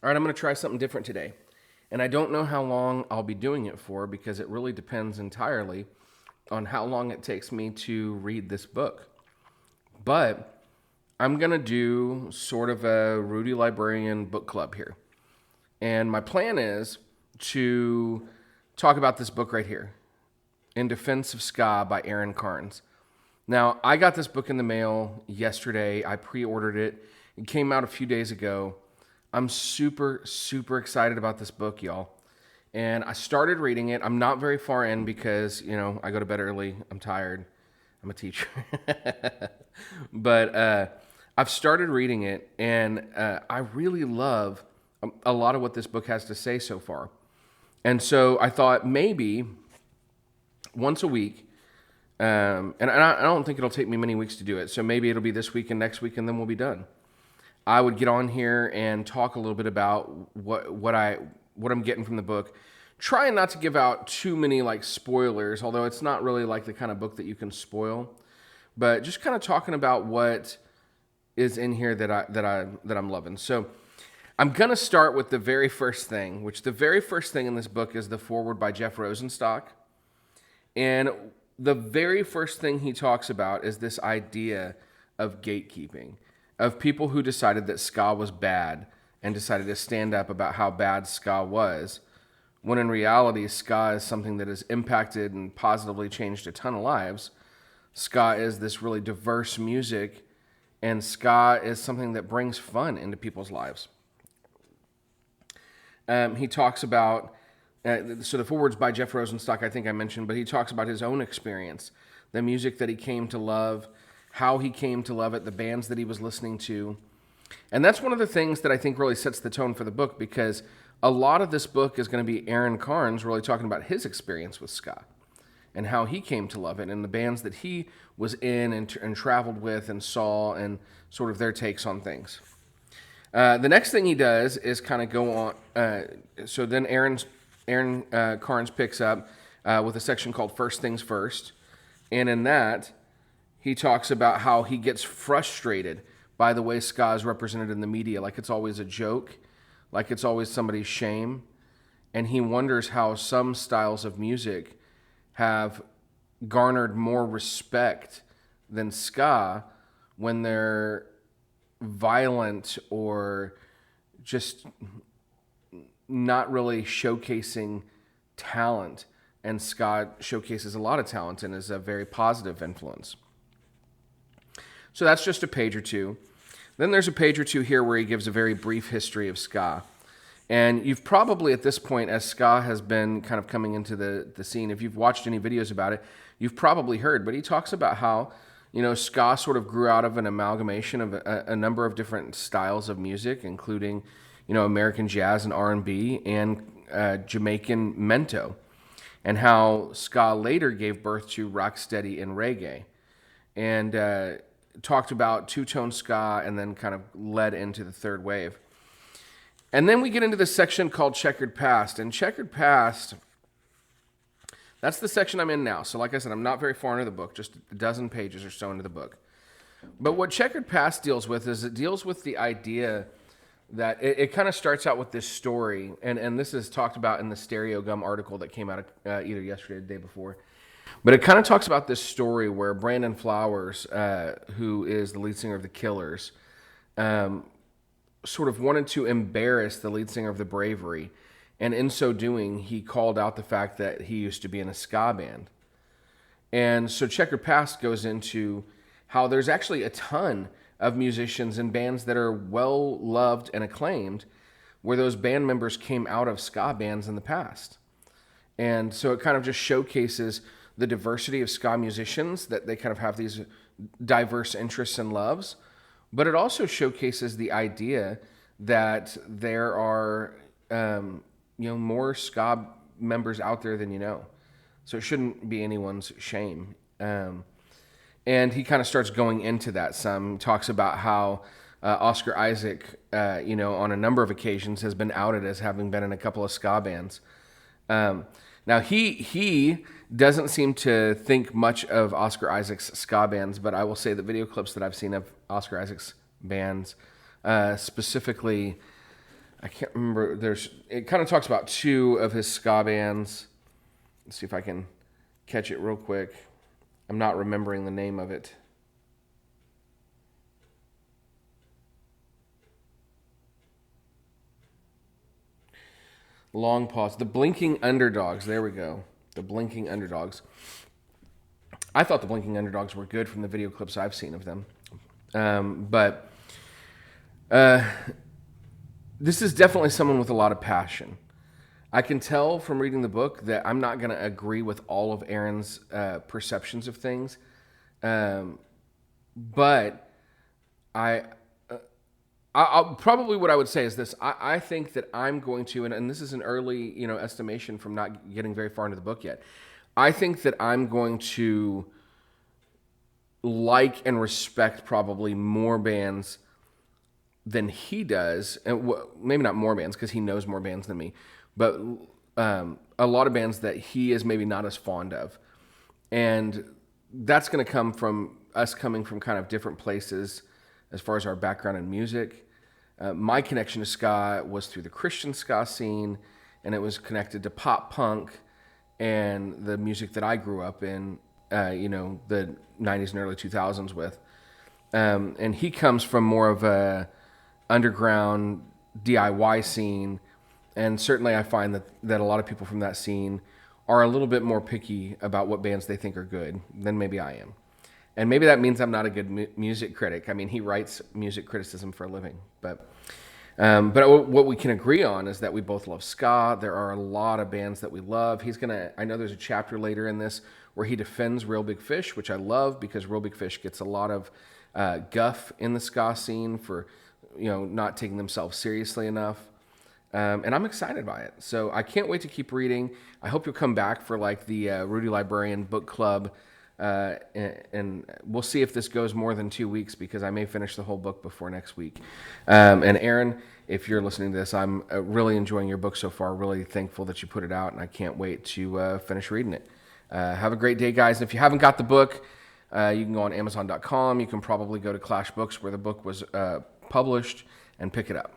All right, I'm going to try something different today. And I don't know how long I'll be doing it for because it really depends entirely on how long it takes me to read this book. But I'm going to do sort of a Rudie Librarian book club here. And my plan is to talk about this book right here, In Defense of Ska by Carnes. Now, I got this book in the mail yesterday. I pre-ordered it. It came out a few days ago. I'm super, super excited about this book, y'all. And I started reading it. I'm not very far in because, I go to bed early. I'm tired. I'm a teacher. But I've started reading it, and I really love a lot of what this book has to say so far. And so I thought maybe once a week, and I don't think it'll take me many weeks to do it. So maybe it'll be this week and next week, and then we'll be done. I would get on here and talk a little bit about what I'm getting from the book, trying not to give out too many spoilers, although it's not really the kind of book that you can spoil, but just kind of talking about what is in here that I'm loving. So I'm gonna start with the very first thing, which the very first thing in this book is the foreword by Jeff Rosenstock, and the very first thing he talks about is this idea of gatekeeping, of people who decided that ska was bad and decided to stand up about how bad ska was, when in reality, ska is something that has impacted and positively changed a ton of lives. Ska is this really diverse music, and ska is something that brings fun into people's lives. He talks about, so the foreword's by Jeff Rosenstock, I think I mentioned, but he talks about his own experience, the music that he came to love, how he came to love it, the bands that he was listening to. And that's one of the things that I think really sets the tone for the book, because a lot of this book is going to be Carnes really talking about his experience with ska and how he came to love it and the bands that he was in and traveled with and saw and sort of their takes on things. The next thing he does is kind of go on. So then Carnes picks up with a section called First Things First. And in that, he talks about how he gets frustrated by the way ska is represented in the media, like it's always a joke, like it's always somebody's shame. And he wonders how some styles of music have garnered more respect than ska when they're violent or just not really showcasing talent. And ska showcases a lot of talent and is a very positive influence. So that's just a page or two. Then there's a page or two here where he gives a very brief history of ska. And you've probably at this point, as ska has been kind of coming into the scene, if you've watched any videos about it, you've probably heard. But he talks about how, ska sort of grew out of an amalgamation of a number of different styles of music, including, American jazz and R&B and Jamaican mento. And how ska later gave birth to rocksteady and reggae. And talked about two-tone ska and then kind of led into the third wave. And then we get into this section called Checkered Past. And Checkered Past, that's the section I'm in now. So like I said, I'm not very far into the book, just a dozen pages or so into the book. But what Checkered Past deals with is it deals with the idea that it kind of starts out with this story. And this is talked about in the Stereo Gum article that came out either yesterday or the day before. But it kind of talks about this story where Brandon Flowers, who is the lead singer of the Killers, sort of wanted to embarrass the lead singer of the Bravery. And in so doing, he called out the fact that he used to be in a ska band. And so Checkered Past goes into how there's actually a ton of musicians and bands that are well loved and acclaimed where those band members came out of ska bands in the past. And so it kind of just showcases the diversity of ska musicians, that they kind of have these diverse interests and loves. But it also showcases the idea that there are, more ska members out there than you know. So it shouldn't be anyone's shame. And he kind of starts going into that some. He talks about how Oscar Isaac, on a number of occasions has been outed as having been in a couple of ska bands. Now, he doesn't seem to think much of Oscar Isaac's ska bands, but I will say the video clips that I've seen of Oscar Isaac's bands, specifically I can't remember. It kind of talks about two of his ska bands. Let's see if I can catch it real quick. I'm not remembering the name of it. Long pause. The Blinking Underdogs. There we go. The Blinking Underdogs. I thought the Blinking Underdogs were good from the video clips I've seen of them. But this is definitely someone with a lot of passion. I can tell from reading the book that I'm not going to agree with all of Aaron's perceptions of things. But I'll probably what I would say is this. I think that I'm going to, and this is an early, estimation from not getting very far into the book yet. I think that I'm going to like and respect probably more bands than he does, and maybe not more bands because he knows more bands than me, but a lot of bands that he is maybe not as fond of, and that's going to come from us coming from kind of different places as far as our background in music. My connection to ska was through the Christian ska scene, and it was connected to pop punk and the music that I grew up in, the 90s and early 2000s with. And he comes from more of a underground DIY scene, and certainly I find that a lot of people from that scene are a little bit more picky about what bands they think are good than maybe I am. And maybe that means I'm not a good music critic. I mean, he writes music criticism for a living. But what we can agree on is that we both love ska. There are a lot of bands that we love. I know there's a chapter later in this where he defends Real Big Fish, which I love because Real Big Fish gets a lot of guff in the ska scene for, not taking themselves seriously enough. And I'm excited by it. So I can't wait to keep reading. I hope you'll come back for like the Rudie Librarian book club. And we'll see if this goes more than 2 weeks because I may finish the whole book before next week. And Aaron, if you're listening to this, I'm really enjoying your book so far. Really thankful that you put it out, and I can't wait to finish reading it. Have a great day, guys. If you haven't got the book, you can go on Amazon.com. You can probably go to Clash Books where the book was published and pick it up.